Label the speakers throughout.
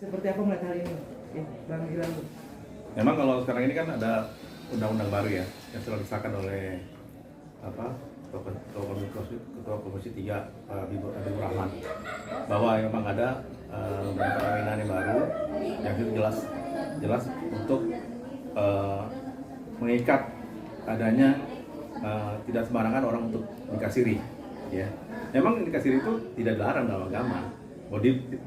Speaker 1: Seperti apa melihat hal ini, Bang Ilham?
Speaker 2: Memang kalau sekarang ini kan ada undang-undang baru ya yang sudah disahkan oleh Ketua Komisi 3 Habibur Rahman, bahwa memang ada perkawinan yang baru yang itu jelas untuk mengikat adanya tidak sembarangan orang untuk nikah siri. Ya, memang nikah siri itu tidak dilarang dalam agama,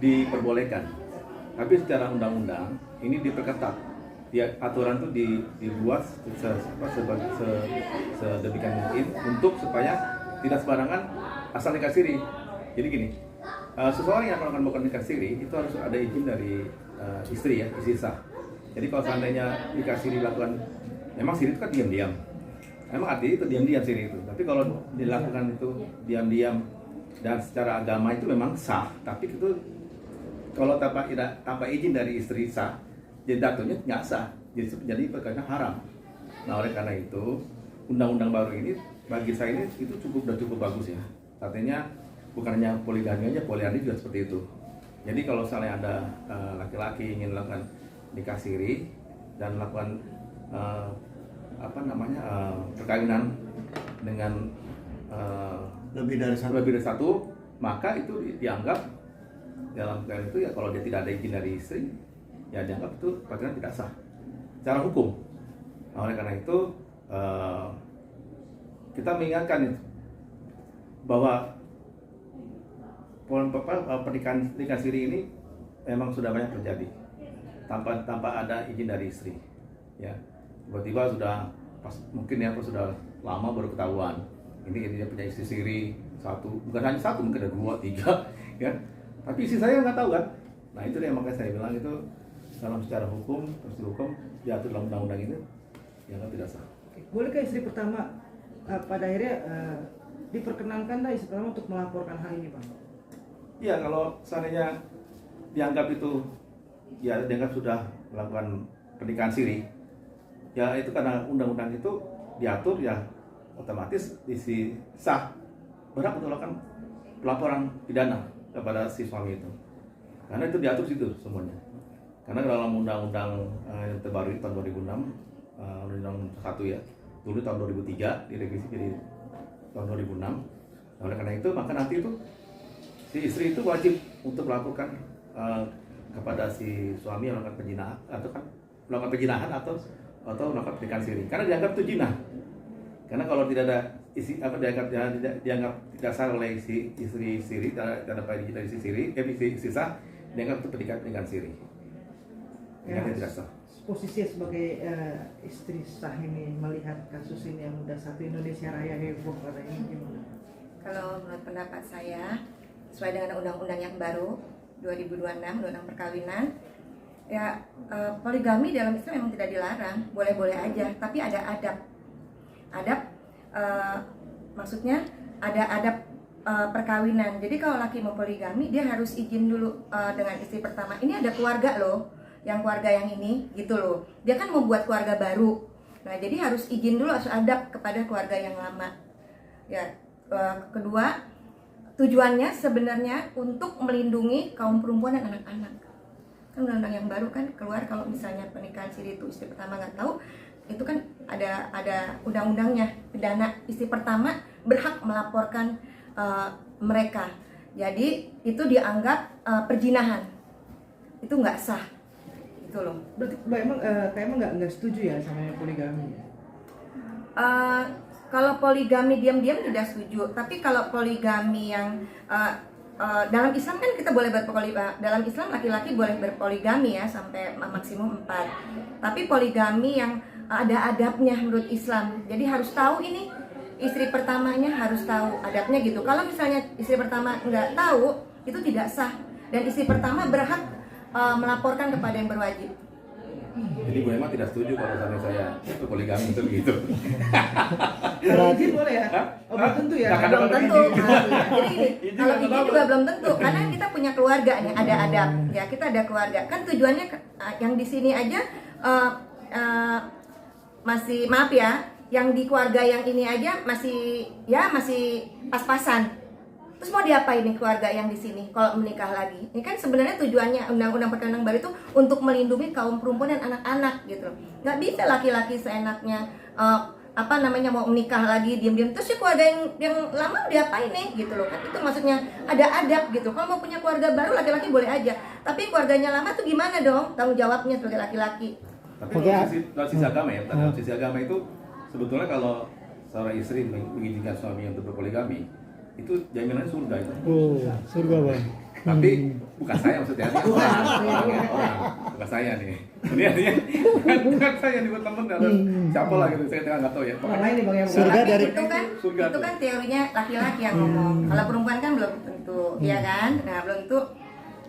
Speaker 2: diperbolehkan. Tapi secara undang-undang ini diperketat. Aturan itu dibuat sedemikian mungkin untuk supaya tidak sembarangan asal nikah siri. Jadi gini, seseorang yang akan melakukan nikah siri itu harus ada izin dari istri ya, istri sah. Jadi kalau seandainya nikah siri dilakukan, memang siri itu kan diam-diam. Memang artinya itu diam-diam siri itu. Tapi kalau dilakukan itu diam-diam dan secara agama itu memang sah, tapi itu kalau tanpa izin dari istri sah, jadi jatuhnya nggak sah, jadi perkara haram. Nah oleh karena itu undang-undang baru ini bagi saya ini itu sudah cukup bagus ya. Artinya bukan hanya poligami aja, poliandri juga seperti itu. Jadi kalau misalnya ada laki-laki ingin melakukan nikah siri dan melakukan perkawinan dengan
Speaker 3: lebih dari
Speaker 2: satu, maka itu dianggap dalam perkara itu ya, kalau dia tidak ada izin dari istri ya dianggap itu perkawinan tidak sah secara hukum. Nah, oleh karena itu kita mengingatkan bahwa pernikahan siri ini memang sudah banyak terjadi tanpa ada izin dari istri. Ya, tiba-tiba sudah mungkin ya sudah lama baru ketahuan ini dia punya istri siri satu, bukan hanya satu, mungkin ada 2, 3 ya. Tapi istri saya nggak tahu kan. Nah itu yang makanya saya bilang itu dalam secara hukum, prosedur hukum diatur dalam undang-undang ini yang tidak sah.
Speaker 1: Bolehkah istri pertama pada akhirnya diperkenankan istri pertama untuk melaporkan hal ini, Bang?
Speaker 2: Iya, kalau seandainya dianggap itu ya dianggap sudah melakukan pernikahan siri, ya itu karena undang-undang itu diatur ya otomatis istri sah berhak untuk melakukan pelaporan pidana kepada si suami itu, karena itu diatur situ semuanya. Karena dalam undang-undang yang terbaru tahun 2006, undang-undang 1 ya, dulu tahun 2003 direvisi jadi tahun 2006. Nah, oleh karena itu maka nanti itu si istri itu wajib untuk melaporkan kepada si suami yang melakukan perzinahan atau melakukan pernikahan siri, karena dianggap itu zina. Karena kalau tidak ada dianggap tidak sah oleh si istri siri, tidak dapat izin dari istri sah, dianggap itu pernikahan siri.
Speaker 1: Ya,
Speaker 2: tidak sah.
Speaker 1: posisinya sebagai istri sah ini melihat kasus ini yang udah satu Indonesia Raya heboh pada ini gimana?
Speaker 4: Kalau menurut pendapat saya, sesuai dengan undang-undang yang baru 2026, undang-undang perkawinan, ya poligami dalam Islam memang tidak dilarang, boleh-boleh aja, tapi ada adab. Maksudnya ada adab perkawinan. Jadi kalau laki mau poligami, dia harus izin dulu dengan istri pertama. Ini ada keluarga loh, yang keluarga yang ini gitu loh. Dia kan mau buat keluarga baru. Nah, jadi harus izin dulu, harus adab kepada keluarga yang lama. Ya, kedua, tujuannya sebenarnya untuk melindungi kaum perempuan dan anak-anak. Kan undang-undang yang baru kan keluar kalau misalnya pernikahan siri itu istri pertama nggak tahu, itu kan ada undang-undangnya, pidana istri pertama berhak melaporkan mereka. Jadi itu dianggap perzinahan, itu nggak sah, itu loh.
Speaker 1: Berarti emang nggak setuju ya sama yang poligami?
Speaker 4: Kalau poligami diam-diam tidak setuju, tapi kalau poligami yang dalam Islam kan kita boleh berpoligami, dalam Islam laki-laki boleh berpoligami ya sampai maksimum 4. Tapi poligami yang ada adabnya menurut Islam. Jadi harus tahu ini istri pertamanya, harus tahu adabnya gitu. Kalau misalnya istri pertama nggak tahu, itu tidak sah. Dan istri pertama berhak melaporkan kepada yang berwajib.
Speaker 2: Jadi Bu Emma tidak setuju kalau misalnya saya itu poligami itu gitu.
Speaker 1: Berarti boleh ya? Oh, belum tentu ya?
Speaker 2: Nah,
Speaker 4: Belum tentu. Jadi
Speaker 2: Izin
Speaker 4: kalau
Speaker 2: atau
Speaker 4: izin
Speaker 2: apa?
Speaker 4: juga belum tentu, karena kita punya keluarga nih, ada adab. Ya, kita ada keluarga. Kan tujuannya yang di sini aja masih, maaf ya, yang di keluarga yang ini aja masih pas-pasan. Terus mau diapain nih keluarga yang di sini kalau menikah lagi? Ini kan sebenarnya tujuannya Undang-Undang Perkawinan Baru itu untuk melindungi kaum perempuan dan anak-anak gitu loh. Nggak bisa laki-laki seenaknya mau menikah lagi diam-diam terus ya keluarga yang lama diapain nih gitu loh kan. Itu maksudnya ada adab gitu. Kalau mau punya keluarga baru laki-laki boleh aja, tapi keluarganya lama tuh gimana dong tanggung jawabnya sebagai laki-laki?
Speaker 2: Tapi dari sisi agama ya, dari sisi agama itu sebetulnya kalau seorang istri mengizinkan suami untuk berpoligami, itu jaminannya surga itu.
Speaker 5: Oh, surga bang.
Speaker 2: Tapi bukan saya maksudnya, orang, bukan saya nih. Ini artinya bukan saya nih buat temen atau siapa lah gitu, saya nggak tahu ya.
Speaker 1: Orang lain nih Bang yang
Speaker 5: Surga dari
Speaker 4: itu kan teorinya laki-laki yang ngomong. Kalau perempuan kan belum tentu, ya kan? Nah, belum tentu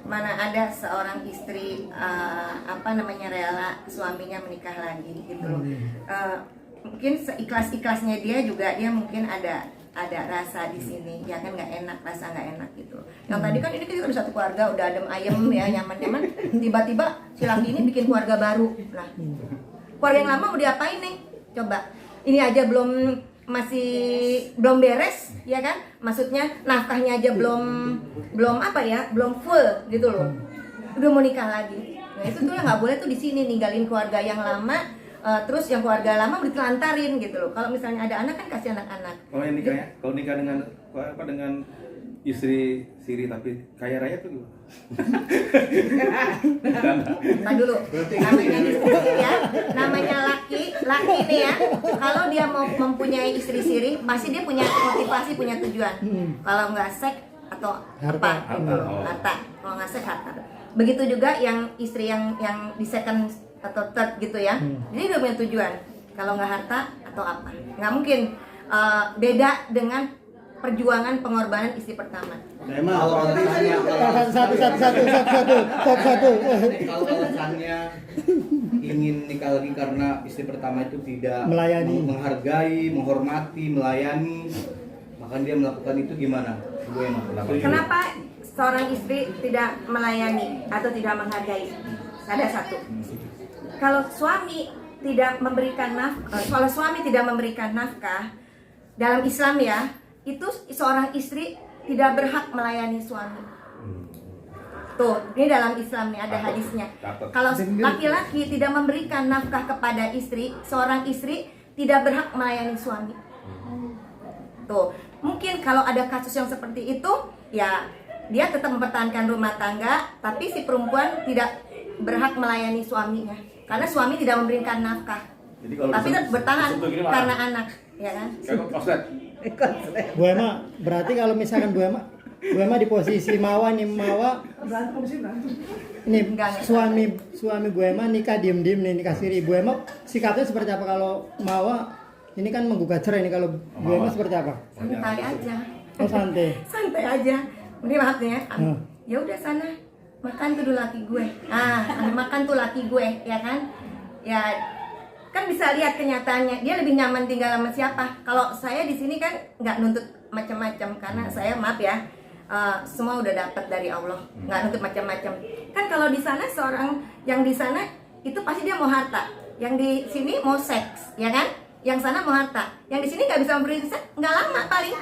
Speaker 4: mana ada seorang istri rela suaminya menikah lagi gitu loh. Mungkin seikhlas-ikhlasnya dia juga dia mungkin ada rasa di sini ya kan, rasa nggak enak gitu. Yang tadi kan ini kita udah satu keluarga udah adem ayem ya nyaman tiba-tiba si laki ini bikin keluarga baru. Nah keluarga yang lama mau diapain nih coba, ini aja belum beres ya kan, maksudnya nafkahnya aja belum full gitu loh, udah mau nikah lagi. Nah itu tuh yang nggak boleh tuh di sini, ninggalin keluarga yang lama. Terus yang keluarga lama ditelantarin gitu loh. Kalau misalnya ada anak kan kasih anak-anak.
Speaker 2: Kalau nikah dengan istri siri tapi kaya raya tuh gimana?
Speaker 4: Nah dulu, namanya ya, namanya laki nih ya. Kalau dia mau mempunyai istri siri, pasti dia punya motivasi, punya tujuan. Kalau nggak seks atau harta. Kalau nggak seks harta. Begitu juga yang istri yang di second atau third gitu ya. Jadi udah punya tujuan. Kalau nggak harta atau apa, nggak mungkin beda dengan perjuangan pengorbanan istri pertama.
Speaker 3: Memang kalau alasannya kalau alasannya ingin nikah lagi karena istri pertama itu tidak menghargai, menghormati, melayani, maka dia melakukan itu gimana? Bu Emma,
Speaker 4: kenapa seorang istri tidak melayani atau tidak menghargai? Ada satu. Kalau suami tidak memberikan nafkah, dalam Islam ya, itu seorang istri tidak berhak melayani suami. Tuh, ini dalam Islam nih ada hadisnya. Kalau laki-laki tidak memberikan nafkah kepada istri, seorang istri tidak berhak melayani suami. Tuh, mungkin kalau ada kasus yang seperti itu, ya dia tetap mempertahankan rumah tangga, tapi si perempuan tidak berhak melayani suaminya. Karena suami tidak memberikan nafkah, tapi tetap bertahan karena anak, ya kan?
Speaker 5: Bu Emma, berarti kalau misalkan Bu Emma di posisi Mawa nih, ini suami Bu Emma nikah diem-diem nih, nikah siri. Bu Emma sikapnya seperti apa kalau Mawa ini kan menggugat cerai nih, kalau Bu Emma seperti apa?
Speaker 4: Santai aja.
Speaker 5: Oh santai.
Speaker 4: Santai aja. Ini maksudnya, ya udah sana makan tuh laki gue. Makan tuh laki gue, ya kan? Ya kan bisa lihat kenyataannya. Dia lebih nyaman tinggal sama siapa? Kalau saya di sini kan nggak nuntut macam-macam karena saya maaf ya, semua udah dapat dari Allah, nggak nuntut macam-macam. Kan kalau di sana seorang yang di sana itu pasti dia mau harta, yang di sini mau seks, ya kan? Yang sana mau harta, yang di sini nggak bisa memberi seks, nggak lama paling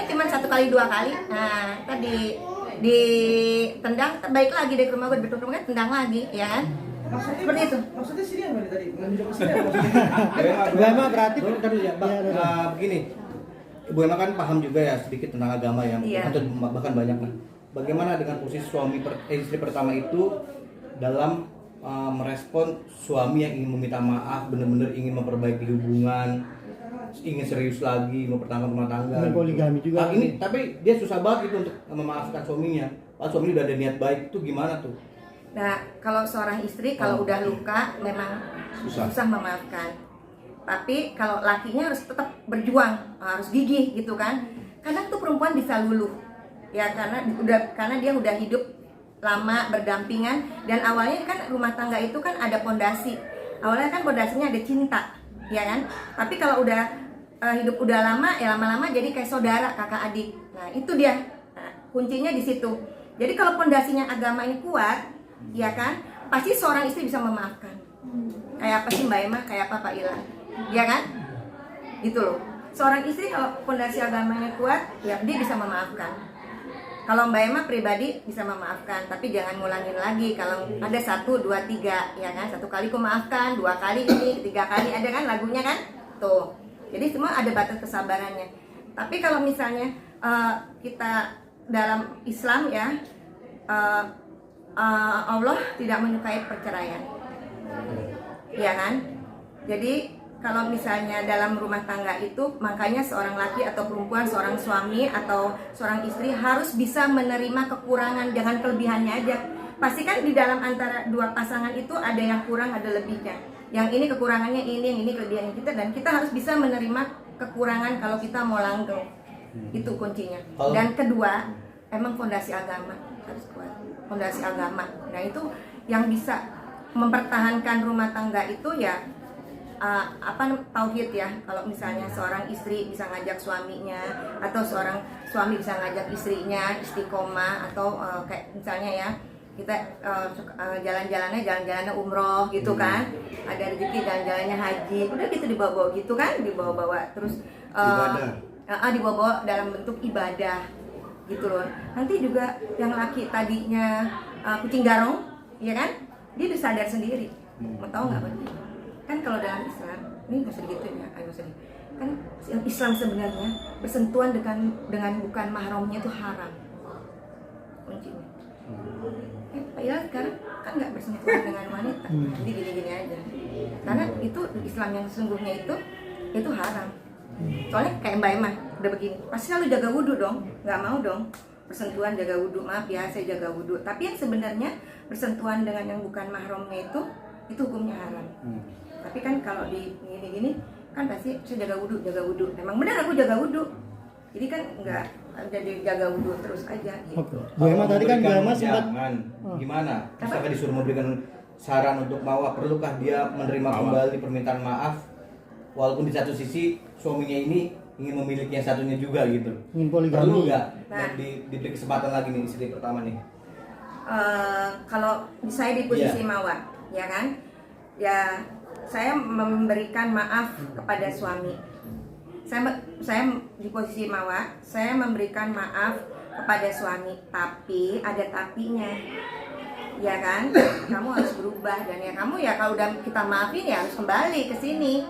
Speaker 4: cuma 1 kali 2 kali. Nah tadi ditendang, baik lagi dari rumah gue, betul rumah tendang lagi, ya kan? Seperti itu.
Speaker 1: Maksudnya sini apa nih tadi? Maksudnya
Speaker 5: Bu Emma berarti
Speaker 3: begini, Bu Emma kan paham juga ya sedikit tentang agama yang atau bahkan banyak lah. Bagaimana dengan posisi istri pertama itu dalam merespon suami yang ingin meminta maaf, benar-benar ingin memperbaiki hubungan, ingin serius lagi, mempertahankan rumah tangga,
Speaker 5: poligami juga.
Speaker 3: Ini tapi dia susah banget gitu untuk memaafkan suaminya. Padahal suami udah ada niat baik, itu gimana tuh?
Speaker 4: Nah, kalau seorang istri kalau udah luka memang susah memaafkan. Tapi kalau lakinya harus tetap berjuang, harus gigih gitu kan. Kadang tuh perempuan bisa luluh. Ya karena dia udah hidup lama berdampingan, dan awalnya kan rumah tangga itu kan ada pondasi. Awalnya kan pondasinya ada cinta, ya kan? Tapi kalau udah hidup udah lama, ya lama-lama jadi kayak saudara, kakak adik. Nah, itu dia. Kuncinya di situ. Jadi kalau pondasinya agama ini kuat, ya kan? Pasti seorang istri bisa memaafkan. Kayak apa sih Mbak Emma? Kayak apa Pak Ilan? Ya kan? Gitu loh. Seorang istri kalau pondasi agamanya kuat, ya dia bisa memaafkan. Kalau Mbak Emma pribadi bisa memaafkan, tapi jangan ngulangin lagi. Kalau ada 1, 2, 3, ya kan? 1 kali ku maafkan, 2 kali ini, 3 kali, ada kan lagunya kan? Tuh. Jadi semua ada batas kesabarannya. Tapi kalau misalnya kita dalam Islam ya, Allah tidak menyukai perceraian, ya kan? Jadi kalau misalnya dalam rumah tangga itu, makanya seorang laki atau perempuan, seorang suami atau seorang istri harus bisa menerima kekurangan, jangan kelebihannya aja. Pasti kan di dalam antara dua pasangan itu ada yang kurang, ada lebihnya. Yang ini kekurangannya ini, yang ini kelebihannya kita, dan kita harus bisa menerima kekurangan kalau kita mau langgeng. Itu kuncinya. Dan kedua, emang fondasi agama harus kuat. Fondasi agama. Nah itu yang bisa mempertahankan rumah tangga itu ya tauhid ya. Kalau misalnya seorang istri bisa ngajak suaminya, atau seorang suami bisa ngajak istrinya istiqomah, atau kayak misalnya ya kita jalan-jalannya umroh gitu kan, ada rezeki jalan-jalannya haji, udah gitu dibawa-bawa gitu kan, dibawa-bawa terus dibawa-bawa dalam bentuk ibadah gitu loh. Nanti juga yang laki tadinya kucing garong, ya kan, dia bisa sadar sendiri. Mau tahu nggak Pak? Kan kalau dalam Islam, ini nggak usah digituin ya, kan Islam sebenarnya bersentuhan dengan bukan mahramnya itu haram kuncinya. Pak Ilham sekarang kan nggak bersentuhan dengan wanita, jadi gini-gini aja. Karena itu Islam yang sesungguhnya itu haram. Soalnya kayak Mbak Emma udah begini, pasti selalu jaga wudhu dong, nggak mau dong bersentuhan jaga wudhu. Maaf ya, saya jaga wudhu. Tapi yang sebenarnya bersentuhan dengan yang bukan mahramnya itu hukumnya haram. Tapi kan kalau di gini-gini kan pasti saya jaga wudhu. Memang benar aku jaga wudhu. Jadi kan nggak jadi jaga wudhu terus aja. Gitu.
Speaker 5: Bu Emma tadi kan Bu Emma sempat
Speaker 3: gimana? Misalkan disuruh memberikan saran untuk Mawar, perlukah dia menerima kembali permintaan maaf, walaupun di satu sisi suaminya ini ingin memiliki yang satunya juga gitu.
Speaker 5: Ingin poligami.
Speaker 3: Perlu nggak diberi kesempatan lagi nih istri pertama nih?
Speaker 4: Kalau saya di posisi Mawar, ya kan? Ya saya memberikan maaf kepada suami. Saya di posisi Mawar, saya memberikan maaf kepada suami, tapi ada tapinya, ya kan? Kamu harus berubah, dan ya kamu ya kalau udah kita maafin ya harus kembali ke sini.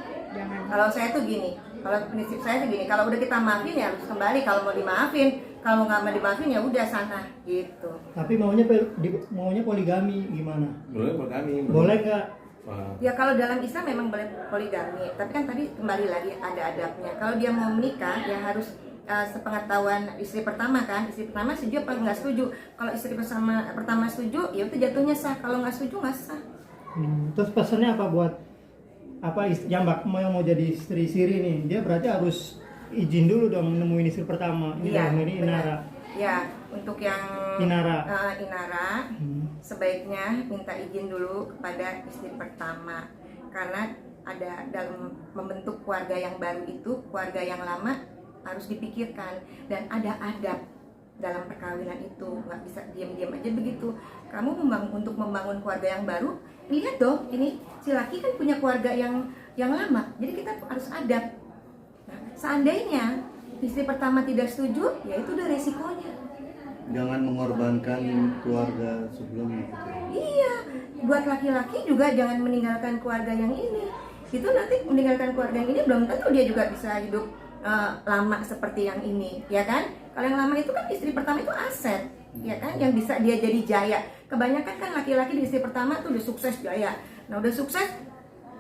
Speaker 4: Kalau saya tuh gini, kalau prinsip saya tuh gini, kalau udah kita maafin ya harus kembali. Kalau mau dimaafin, kalau nggak mau dimaafin ya udah sana gitu.
Speaker 5: Tapi maunya poligami gimana?
Speaker 2: Boleh poligami.
Speaker 5: Boleh nggak?
Speaker 4: Ya kalau dalam Islam memang boleh poligami, tapi kan tadi kembali lagi ada adabnya. Kalau dia mau menikah ya harus sepengetahuan istri pertama kan, istri pertama setuju apa nggak setuju. Kalau istri pertama setuju ya itu jatuhnya sah, kalau nggak setuju nggak sah.
Speaker 5: Terus pesannya apa buat yang mau jadi istri Siri nih? Dia berarti harus izin dulu dong nemuin istri pertama. Ini Inara.
Speaker 4: Ya, untuk yang
Speaker 5: Inara,
Speaker 4: sebaiknya minta izin dulu kepada istri pertama, karena ada dalam membentuk keluarga yang baru itu, keluarga yang lama harus dipikirkan, dan ada adab dalam perkawinan itu. Nggak bisa diam-diam aja begitu. Kamu untuk membangun keluarga yang baru, lihat dong, ini si laki kan punya keluarga yang lama, jadi kita harus adab. Nah, seandainya istri pertama tidak setuju, ya itu udah resikonya.
Speaker 6: Jangan mengorbankan keluarga sebelumnya gitu.
Speaker 4: Iya, buat laki-laki juga jangan meninggalkan keluarga yang ini. Itu nanti meninggalkan keluarga yang ini belum tentu dia juga bisa hidup lama seperti yang ini, ya kan? Kalau yang lama itu kan istri pertama itu aset, ya kan? Yang bisa dia jadi jaya. Kebanyakan kan laki-laki di istri pertama tuh udah sukses jaya. Nah udah sukses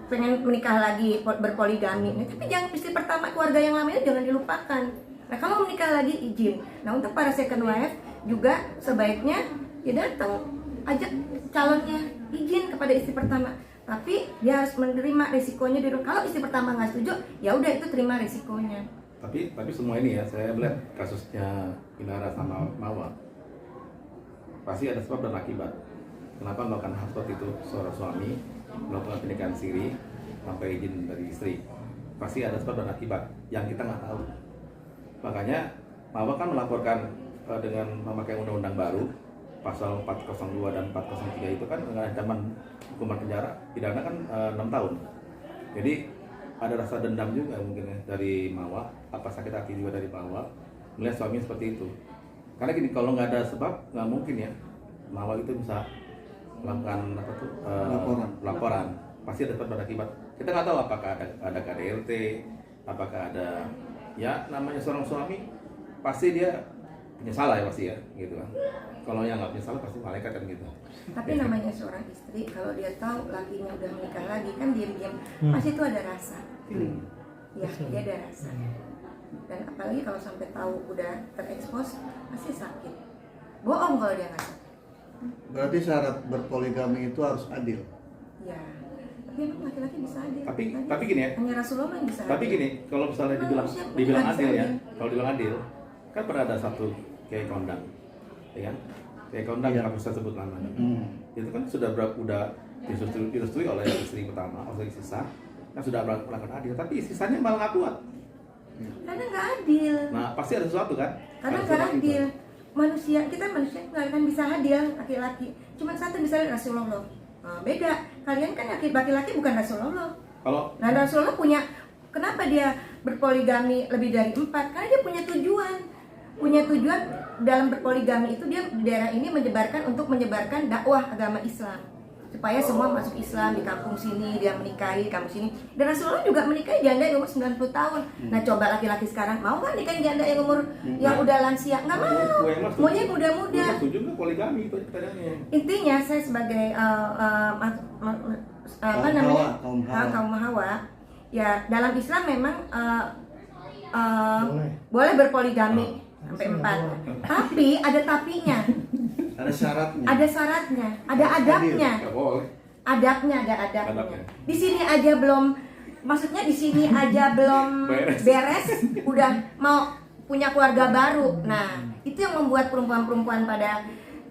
Speaker 4: pengen menikah lagi, berpoligami. Nah, tapi jangan istri pertama, keluarga yang lama itu jangan dilupakan. Nah kalau menikah lagi izin. Nah untuk para second wife juga sebaiknya ya datang ajak calonnya izin kepada istri pertama. Tapi dia harus menerima resikonya. Kalau istri pertama nggak setuju, ya udah itu terima resikonya.
Speaker 2: Tapi semua ini ya, saya melihat kasusnya Inara sama Mawar, pasti ada sebab dan akibat. Kenapa melakukan hal seperti itu seorang suami melakukan pernikahan siri sampai izin dari istri? Pasti ada sebab dan akibat yang kita nggak tahu. Makanya Mawar kan melaporkan dengan memakai undang-undang baru pasal 402 dan 403 itu kan dengan ancaman hukuman penjara pidana kan 6 tahun. Jadi ada rasa dendam juga mungkin ya dari Mawar, apa sakit hati juga dari Mawar melihat suaminya seperti itu. Karena gini, kalau nggak ada sebab nggak mungkin ya Mawar itu bisa melakukan laporan. Pasti ada sebab akibat. Kita nggak tahu apakah ada KDRT, apakah ada ya namanya seorang suami pasti dia punya salah ya pasti ya gitu kan. Kalau yang nggak punya salah pasti malaikat kan gitu.
Speaker 4: Tapi namanya seorang istri kalau dia tahu lakinya udah menikah lagi kan diam-diam pasti itu ada rasa. Ya, dia ada rasa. Dan apalagi kalau sampai tahu udah terekspos pasti sakit. Bohong kalau dia nggak sakit.
Speaker 6: Berarti syarat berpoligami itu harus adil.
Speaker 4: Ya. Tapi emang laki-laki bisa adil.
Speaker 2: Tapi gini ya.
Speaker 4: Hanya Rasulullah yang bisa.
Speaker 2: Tapi gini, kalau misalnya dibilang adil ya, kalau dibilang adil, kan pernah ada satu Kiai Kondang, ya kan? Kiai Kondang yang bisa sebut namanya. Itu kan sudah direstui oleh istri pertama, oleh istri sah, kan sudah melakukan adil. Tapi sisanya malah nggak kuat.
Speaker 4: Karena nggak adil.
Speaker 2: Nah pasti ada sesuatu kan?
Speaker 4: Karena nggak adil. Kita manusia nggak akan bisa adil laki-laki. Cuma satu misalnya Rasulullah. Nah, beda. Kalian kan laki-laki bukan Rasulullah. Nah Rasulullah punya. Kenapa dia berpoligami lebih dari 4? Karena dia punya tujuan. Punya tujuan dalam berpoligami itu dia di daerah ini menyebarkan dakwah agama Islam. Supaya semua masuk Islam di kampung sini, dia menikahi di kampung sini. Dan Rasulullah juga menikahi janda yang umur 90 tahun. Nah coba laki-laki sekarang mau kan nikahin janda yang umur yang udah lansia? Nggak mau. Maunya muda-muda.
Speaker 2: Setuju nggak poligami itu pertanyaannya?
Speaker 4: Intinya saya sebagai kaum Hawa, ya dalam Islam memang boleh berpoligami sampai 4. Tapi ada tapinya.
Speaker 6: Ada syaratnya.
Speaker 4: Ada syaratnya, ada adabnya.
Speaker 2: Nggak boleh.
Speaker 4: Ada adabnya. Di sini aja belum, maksudnya di sini aja belum beres, udah mau punya keluarga baru. Nah, itu yang membuat perempuan-perempuan pada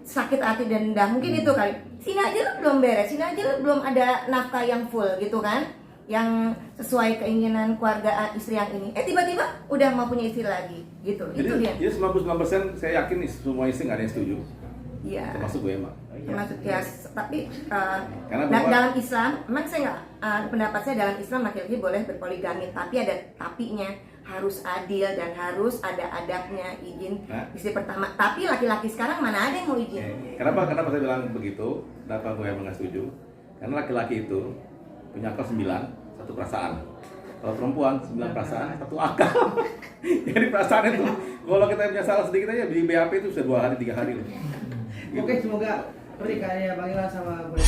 Speaker 4: sakit hati dan dendam. Mungkin itu kali. Sini aja lu belum beres, sini aja lu belum ada nafkah yang full gitu kan, yang sesuai keinginan keluarga istri yang ini. Tiba-tiba udah mau punya istri lagi, gitu. Itu dia.
Speaker 2: Jadi 99% saya yakin nih semua istri nggak ada yang setuju.
Speaker 4: Iya.
Speaker 2: Termasuk gue emang.
Speaker 4: Termasuk ya, tapi
Speaker 2: Karena
Speaker 4: dalam Islam, memang saya nggak pendapat saya dalam Islam laki-laki boleh berpoligami, tapi ada tapinya, harus adil dan harus ada adabnya, izin istri pertama. Tapi laki-laki sekarang mana ada yang mau izin?
Speaker 2: Kenapa saya bilang begitu? Kenapa gue emang nggak setuju? Karena laki-laki itu punya akal 9, satu perasaan. Kalau perempuan 9 perasaan, satu akal. Jadi perasaan itu, kalau kita punya salah sedikit aja di BAP itu sudah 2 hari 3 hari.
Speaker 1: Oke, semoga pernikahannya Bang Ilham sama Bu